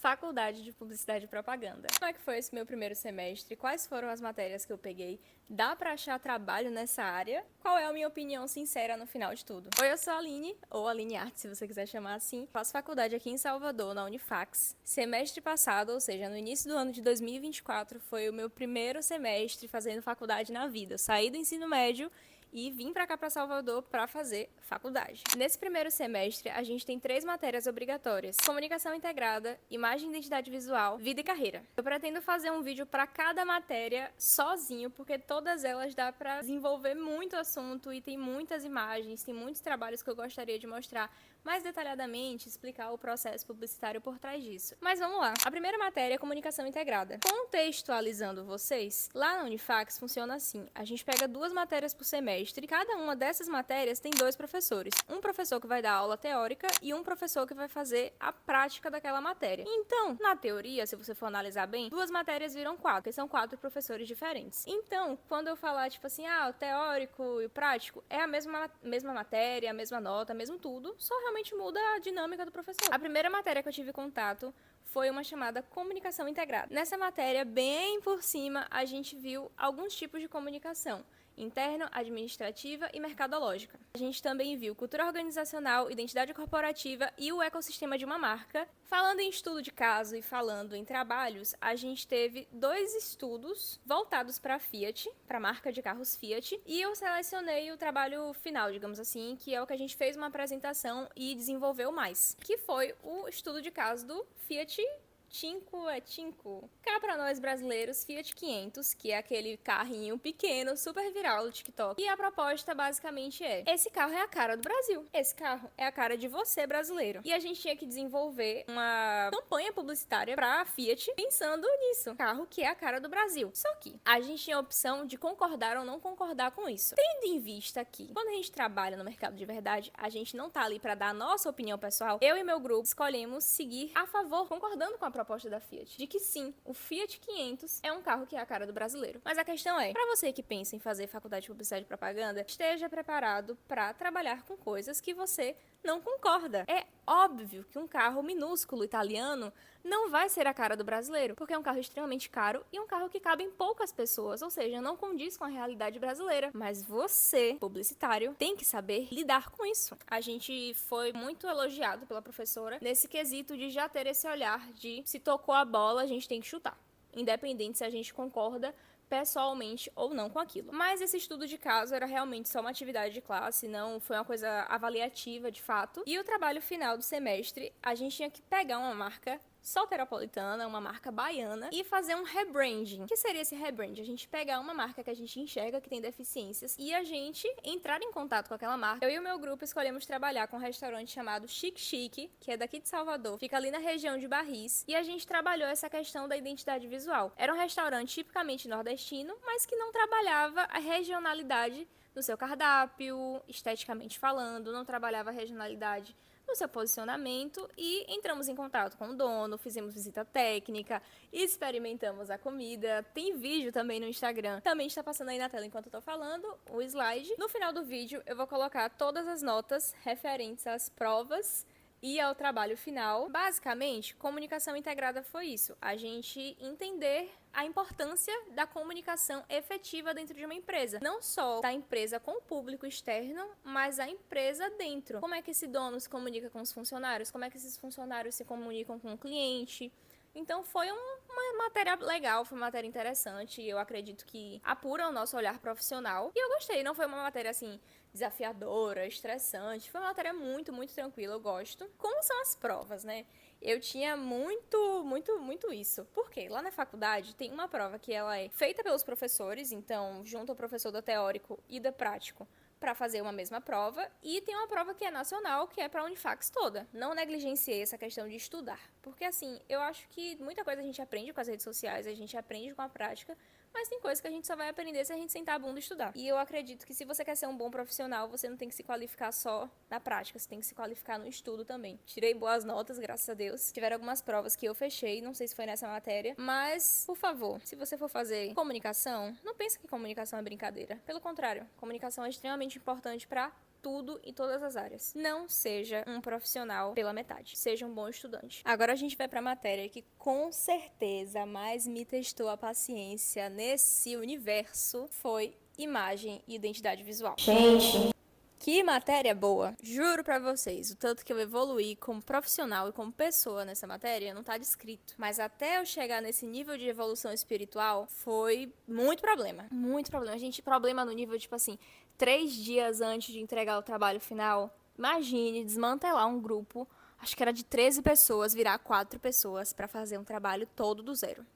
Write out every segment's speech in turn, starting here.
Faculdade de Publicidade e Propaganda. Como é que foi esse meu primeiro semestre? Quais foram as matérias que eu peguei? Dá pra achar trabalho nessa área? Qual é a minha opinião sincera no final de tudo? Oi, eu sou a Aline, ou Aline Arte, se você quiser chamar assim. Faço faculdade aqui em Salvador, na Unifax. Semestre passado, ou seja, no início do ano de 2024, foi o meu primeiro semestre fazendo faculdade na vida. Eu saí do ensino médio e vim pra cá pra Salvador pra fazer faculdade. Nesse primeiro semestre, a gente tem 3 matérias obrigatórias: comunicação integrada, imagem e identidade visual, vida e carreira. Eu pretendo fazer um vídeo pra cada matéria sozinho, porque todas elas dá pra desenvolver muito assunto e tem muitas imagens, tem muitos trabalhos que eu gostaria de mostrar mais detalhadamente, explicar o processo publicitário por trás disso. Mas vamos lá. A primeira matéria é comunicação integrada. Contextualizando vocês, lá na Unifax funciona assim: a gente pega 2 matérias por semestre, cada uma dessas matérias tem 2 professores. Um professor que vai dar aula teórica e um professor que vai fazer a prática daquela matéria. Então, na teoria, se você for analisar bem, 2 matérias viram 4, porque são 4 professores diferentes. Então, quando eu falar, tipo assim, o teórico e o prático, é a mesma matéria, a mesma nota, mesmo tudo, só realmente muda a dinâmica do professor. A primeira matéria que eu tive contato foi uma chamada comunicação integrada. Nessa matéria, bem por cima, a gente viu alguns tipos de comunicação: interno, administrativa e mercadológica. A gente também viu cultura organizacional, identidade corporativa e o ecossistema de uma marca. Falando em estudo de caso e falando em trabalhos, a gente teve 2 estudos voltados para a Fiat, para a marca de carros Fiat, e eu selecionei o trabalho final, digamos assim, que é o que a gente fez uma apresentação e desenvolveu mais, que foi o estudo de caso do Fiat Cinco. Cá pra nós brasileiros, Fiat 500, que é aquele carrinho pequeno, super viral do TikTok. E a proposta basicamente é: esse carro é a cara do Brasil. Esse carro é a cara de você, brasileiro. E a gente tinha que desenvolver uma campanha publicitária pra Fiat pensando nisso. Carro que é a cara do Brasil. Só que a gente tinha a opção de concordar ou não concordar com isso. Tendo em vista que, quando a gente trabalha no mercado de verdade, a gente não tá ali pra dar a nossa opinião pessoal, eu e meu grupo escolhemos seguir a favor, concordando com a proposta da Fiat, de que sim, o Fiat 500 é um carro que é a cara do brasileiro. Mas a questão é, para você que pensa em fazer faculdade de publicidade e propaganda, esteja preparado para trabalhar com coisas que você não concorda. É óbvio que um carro minúsculo italiano não vai ser a cara do brasileiro, porque é um carro extremamente caro e um carro que cabe em poucas pessoas, ou seja, não condiz com a realidade brasileira. Mas você, publicitário, tem que saber lidar com isso. A gente foi muito elogiado pela professora nesse quesito de já ter esse olhar de se tocou a bola, a gente tem que chutar, independente se a gente concorda pessoalmente ou não com aquilo. Mas esse estudo de caso era realmente só uma atividade de classe, não foi uma coisa avaliativa de fato. E o trabalho final do semestre, a gente tinha que pegar uma marca soteropolitana, uma marca baiana, e fazer um rebranding. O que seria esse rebranding? A gente pegar uma marca que a gente enxerga que tem deficiências e a gente entrar em contato com aquela marca. Eu e o meu grupo escolhemos trabalhar com um restaurante chamado Chique Chique, que é daqui de Salvador, fica ali na região de Barris, e a gente trabalhou essa questão da identidade visual. Era um restaurante tipicamente nordestino, mas que não trabalhava a regionalidade no seu cardápio, esteticamente falando, não trabalhava a regionalidade no seu posicionamento, e entramos em contato com o dono, fizemos visita técnica, experimentamos a comida. Tem vídeo também no Instagram, também está passando aí na tela enquanto eu tô falando, o slide. No final do vídeo eu vou colocar todas as notas referentes às provas e ao trabalho final. Basicamente, comunicação integrada foi isso: a gente entender a importância da comunicação efetiva dentro de uma empresa. Não só da empresa com o público externo, mas a empresa dentro. Como é que esse dono se comunica com os funcionários? Como é que esses funcionários se comunicam com o cliente? Então foi uma matéria legal, foi uma matéria interessante. Eu acredito que apura o nosso olhar profissional. E eu gostei, não foi uma matéria assim desafiadora, estressante. Foi uma matéria muito, muito tranquila, eu gosto. Como são as provas, né? Eu tinha muito isso. Por quê? Lá na faculdade tem uma prova que ela é feita pelos professores, então junto ao professor do teórico e do prático para fazer uma mesma prova, e tem uma prova que é nacional, que é para a Unifax toda. Não negligenciei essa questão de estudar, porque assim, eu acho que muita coisa a gente aprende com as redes sociais, a gente aprende com a prática, mas tem coisas que a gente só vai aprender se a gente sentar a bunda e estudar. E eu acredito que se você quer ser um bom profissional, você não tem que se qualificar só na prática, você tem que se qualificar no estudo também. Tirei boas notas, graças a Deus. Tiveram algumas provas que eu fechei, não sei se foi nessa matéria, mas, por favor, se você for fazer comunicação, não pense que comunicação é brincadeira. Pelo contrário, comunicação é extremamente importante para tudo em todas as áreas. Não seja um profissional pela metade. Seja um bom estudante. Agora a gente vai pra matéria que com certeza mais me testou a paciência nesse universo. Foi imagem e identidade visual. Gente, que matéria boa! Juro pra vocês, o tanto que eu evoluí como profissional e como pessoa nessa matéria não tá descrito. Mas até eu chegar nesse nível de evolução espiritual, foi muito problema. Muito problema. Gente, problema no nível, tipo assim, 3 dias antes de entregar o trabalho final, imagine desmantelar um grupo, acho que era de 13 pessoas, virar 4 pessoas pra fazer um trabalho todo do zero.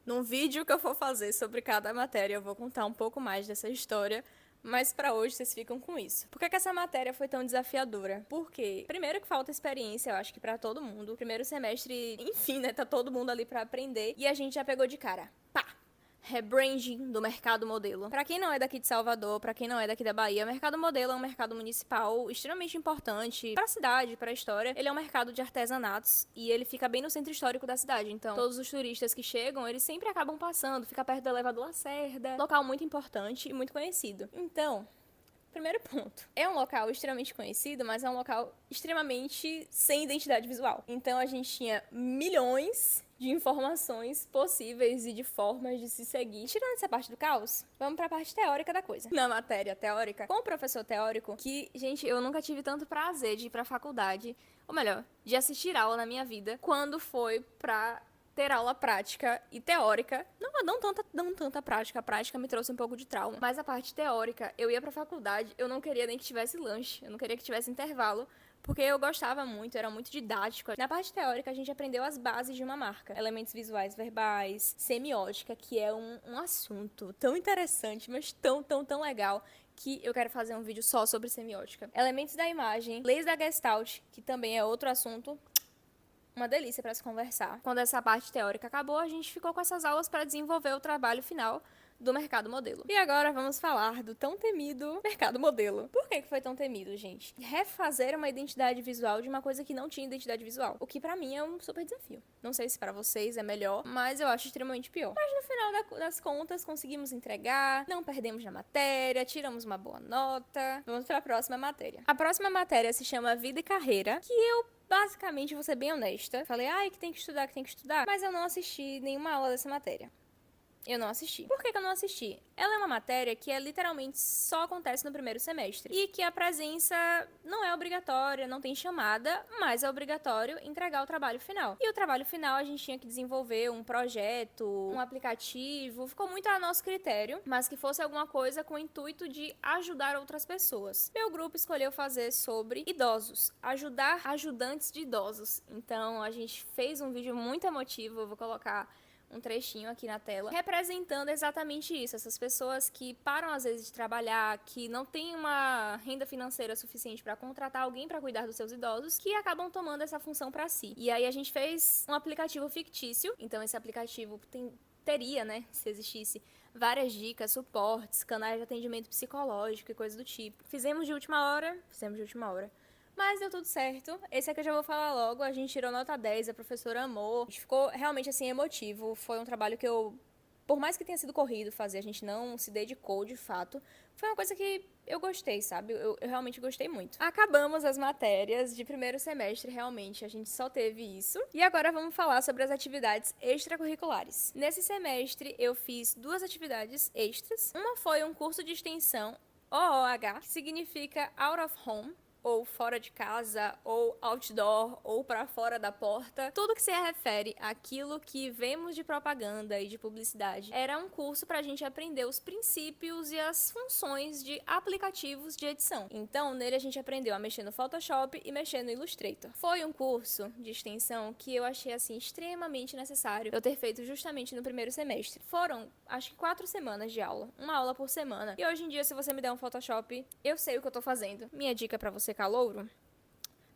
Num vídeo que eu for fazer sobre cada matéria, eu vou contar um pouco mais dessa história, mas pra hoje vocês ficam com isso. Por que essa matéria foi tão desafiadora? Porque, primeiro que falta experiência, eu acho que pra todo mundo. Primeiro semestre, enfim, né, tá todo mundo ali pra aprender. E a gente já pegou de cara. Pá! Rebranding do mercado modelo. Pra quem não é daqui de Salvador, pra quem não é daqui da Bahia, o mercado modelo é um mercado municipal extremamente importante pra cidade, pra história. Ele é um mercado de artesanatos e ele fica bem no centro histórico da cidade. Então, todos os turistas que chegam, eles sempre acabam passando, fica perto do elevador Lacerda, local muito importante e muito conhecido. Então, primeiro ponto. É um local extremamente conhecido, mas é um local extremamente sem identidade visual. Então a gente tinha milhões de informações possíveis e de formas de se seguir. Tirando essa parte do caos, vamos pra parte teórica da coisa. Na matéria teórica, com o professor teórico, que, gente, eu nunca tive tanto prazer de ir pra faculdade, ou melhor, de assistir aula na minha vida, quando foi pra ter aula prática e teórica. Não tanta prática. A prática me trouxe um pouco de trauma. Mas a parte teórica, eu ia pra faculdade, eu não queria nem que tivesse lanche. Eu não queria que tivesse intervalo. Porque eu gostava muito, era muito didático. Na parte teórica, a gente aprendeu as bases de uma marca. Elementos visuais, verbais, semiótica, que é um assunto tão interessante, mas tão legal, que eu quero fazer um vídeo só sobre semiótica. Elementos da imagem, leis da Gestalt, que também é outro assunto uma delícia para se conversar. Quando essa parte teórica acabou, a gente ficou com essas aulas para desenvolver o trabalho final do mercado modelo. E agora vamos falar do tão temido mercado modelo. Por que foi tão temido, gente? Refazer uma identidade visual de uma coisa que não tinha identidade visual. O que pra mim é um super desafio. Não sei se pra vocês é melhor, mas eu acho extremamente pior. Mas no final das contas, conseguimos entregar, não perdemos na matéria, tiramos uma boa nota. Vamos pra próxima matéria. A próxima matéria se chama Vida e Carreira, que eu basicamente, vou ser bem honesta, falei, que tem que estudar, mas eu não assisti nenhuma aula dessa matéria. Eu não assisti. Por que eu não assisti? Ela é uma matéria que literalmente só acontece no primeiro semestre. E que a presença não é obrigatória, não tem chamada, mas é obrigatório entregar o trabalho final. E o trabalho final a gente tinha que desenvolver um projeto, um aplicativo, ficou muito a nosso critério, mas que fosse alguma coisa com o intuito de ajudar outras pessoas. Meu grupo escolheu fazer sobre idosos, ajudar ajudantes de idosos. Então a gente fez um vídeo muito emotivo, eu vou colocar um trechinho aqui na tela, representando exatamente isso, essas pessoas que param às vezes de trabalhar, que não têm uma renda financeira suficiente para contratar alguém para cuidar dos seus idosos, que acabam tomando essa função para si. E aí a gente fez um aplicativo fictício, então esse aplicativo teria, né, se existisse, várias dicas, suportes, canais de atendimento psicológico e coisas do tipo. Fizemos de última hora, mas deu tudo certo. Esse aqui eu já vou falar logo. A gente tirou nota 10, a professora amou. A gente ficou realmente, assim, emotivo. Foi um trabalho que por mais que tenha sido corrido fazer, a gente não se dedicou de fato. Foi uma coisa que eu gostei, sabe? Eu realmente gostei muito. Acabamos as matérias de primeiro semestre, realmente. A gente só teve isso. E agora vamos falar sobre as atividades extracurriculares. Nesse semestre, eu fiz 2 atividades extras. Uma foi um curso de extensão OOH, que significa Out of Home, ou fora de casa, ou outdoor, ou para fora da porta. Tudo que se refere àquilo que vemos de propaganda e de publicidade era um curso para a gente aprender os princípios e as funções de aplicativos de edição. Então, nele a gente aprendeu a mexer no Photoshop e mexer no Illustrator. Foi um curso de extensão que eu achei, assim, extremamente necessário eu ter feito justamente no primeiro semestre. Foram, acho que 4 semanas de aula, uma aula por semana. E hoje em dia, se você me der um Photoshop, eu sei o que eu tô fazendo. Minha dica para você, calouro,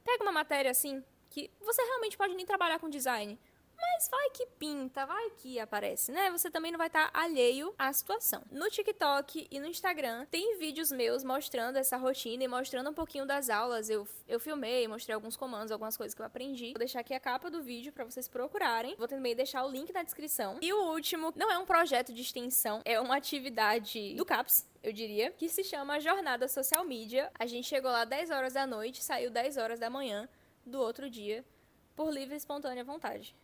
pega uma matéria assim, que você realmente pode nem trabalhar com design, Mas vai que pinta, vai que aparece, né? Você também não vai estar alheio à situação. No TikTok e no Instagram, tem vídeos meus mostrando essa rotina e mostrando um pouquinho das aulas. Eu filmei, mostrei alguns comandos, algumas coisas que eu aprendi. Vou deixar aqui a capa do vídeo pra vocês procurarem. Vou também deixar o link na descrição. E o último, não é um projeto de extensão, é uma atividade do CAPS, eu diria, que se chama Jornada Social Media. A gente chegou lá 10 horas da noite, saiu 10 horas da manhã do outro dia, por livre e espontânea vontade.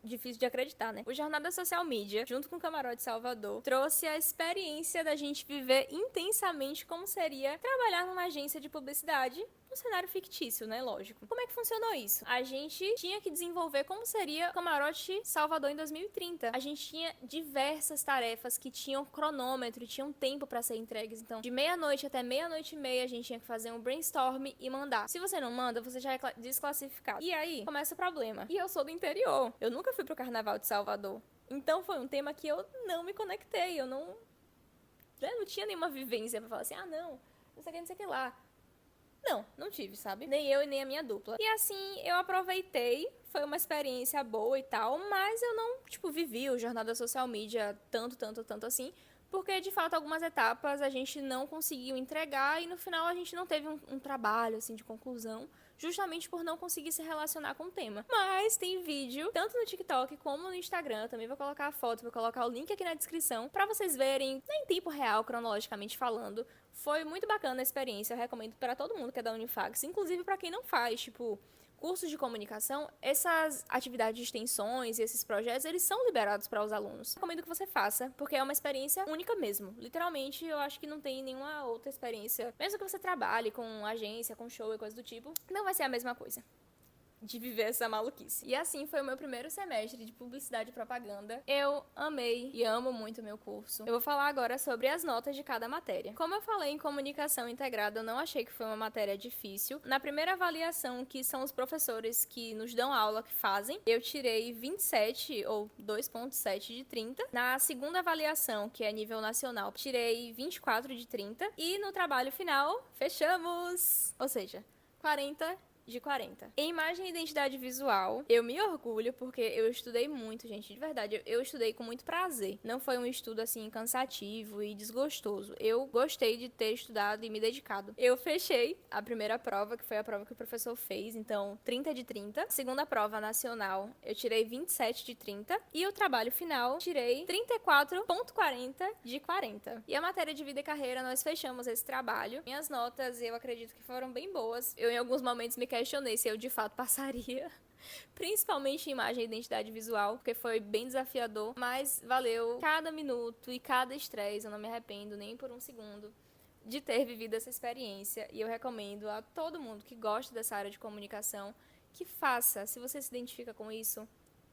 Difícil de acreditar, né? O Jornada Social Media, junto com o Camarote Salvador, trouxe a experiência da gente viver intensamente como seria trabalhar numa agência de publicidade num cenário fictício, né? Lógico. Como é que funcionou isso? A gente tinha que desenvolver como seria o Camarote Salvador em 2030. A gente tinha diversas tarefas que tinham cronômetro, tinham tempo pra ser entregues. Então, de meia-noite até meia-noite e meia, a gente tinha que fazer um brainstorm e mandar. Se você não manda, você já é desclassificado. E aí, começa o problema. E eu sou do interior. Eu nunca fui pro Carnaval de Salvador. Então, foi um tema que eu não me conectei. Eu não tinha nenhuma vivência pra falar assim, não sei o que lá. Não tive, sabe? Nem eu e nem a minha dupla. E assim, eu aproveitei, foi uma experiência boa e tal, mas eu não, vivi o Jornada Social Media tanto assim, porque de fato algumas etapas a gente não conseguiu entregar e no final a gente não teve um trabalho, assim, de conclusão, justamente por não conseguir se relacionar com o tema. Mas tem vídeo, tanto no TikTok como no Instagram, também vou colocar a foto, vou colocar o link aqui na descrição, pra vocês verem, em tempo real, cronologicamente falando. Foi muito bacana a experiência, eu recomendo para todo mundo que é da Unifax, inclusive para quem não faz, cursos de comunicação, essas atividades de extensões e esses projetos, eles são liberados para os alunos. Recomendo que você faça, porque é uma experiência única mesmo. Literalmente, eu acho que não tem nenhuma outra experiência, mesmo que você trabalhe com agência, com show e coisa do tipo, não vai ser a mesma coisa de viver essa maluquice. E assim foi o meu primeiro semestre de publicidade e propaganda. Eu amei e amo muito o meu curso. Eu vou falar agora sobre as notas de cada matéria. Como eu falei em comunicação integrada, eu não achei que foi uma matéria difícil. Na primeira avaliação, que são os professores que nos dão aula, que fazem, eu tirei 27 ou 2,7 de 30. Na segunda avaliação, que é nível nacional, tirei 24 de 30. E no trabalho final, fechamos! Ou seja, 40 de 40. Em imagem e identidade visual, eu me orgulho porque eu estudei muito, gente, de verdade. Eu estudei com muito prazer. Não foi um estudo, assim, cansativo e desgostoso. Eu gostei de ter estudado e me dedicado. Eu fechei a primeira prova, que foi a prova que o professor fez, então 30 de 30. A segunda prova nacional, eu tirei 27 de 30. E o trabalho final, tirei 34,40 de 40. E a matéria de vida e carreira, nós fechamos esse trabalho. Minhas notas, eu acredito que foram bem boas. Eu, em alguns momentos, me questionei se eu de fato passaria, principalmente em imagem e identidade visual, porque foi bem desafiador, mas valeu cada minuto e cada estresse, eu não me arrependo nem por um segundo de ter vivido essa experiência, e eu recomendo a todo mundo que gosta dessa área de comunicação que faça. Se você se identifica com isso,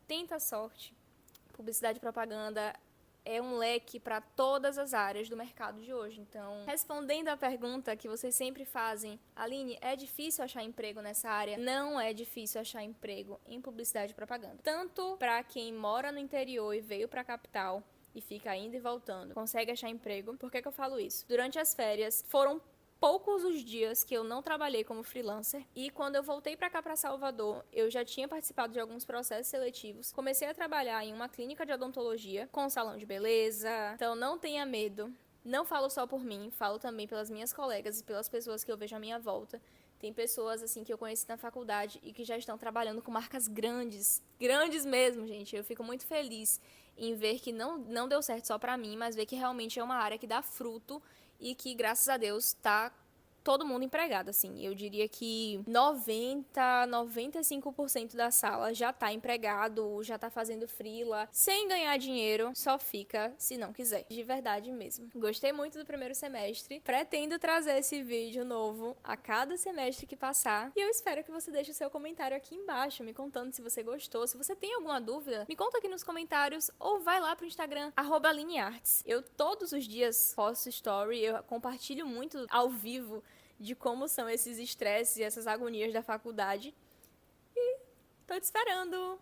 tenta a sorte. Publicidade e propaganda é um leque para todas as áreas do mercado de hoje. Então, respondendo à pergunta que vocês sempre fazem, Aline, é difícil achar emprego nessa área? Não é difícil achar emprego em publicidade e propaganda. Tanto para quem mora no interior e veio para a capital e fica indo e voltando, consegue achar emprego. Por que eu falo isso? Durante as férias, foram poucos os dias que eu não trabalhei como freelancer, e quando eu voltei pra cá, pra Salvador, eu já tinha participado de alguns processos seletivos, comecei a trabalhar em uma clínica de odontologia com um salão de beleza. Então não tenha medo, não falo só por mim, falo também pelas minhas colegas e pelas pessoas que eu vejo à minha volta. Tem pessoas assim que eu conheci na faculdade e que já estão trabalhando com marcas grandes mesmo, gente. Eu fico muito feliz em ver que não deu certo só pra mim, mas ver que realmente é uma área que dá fruto e que, graças a Deus, tá todo mundo empregado, assim. Eu diria que 95% da sala já tá empregado, já tá fazendo freela, sem ganhar dinheiro, só fica se não quiser. De verdade mesmo. Gostei muito do primeiro semestre, pretendo trazer esse vídeo novo a cada semestre que passar, e eu espero que você deixe o seu comentário aqui embaixo, me contando se você gostou. Se você tem alguma dúvida, me conta aqui nos comentários, ou vai lá pro Instagram, @alinearts. Eu todos os dias posto story, eu compartilho muito ao vivo de como são esses estresses e essas agonias da faculdade. E tô te esperando!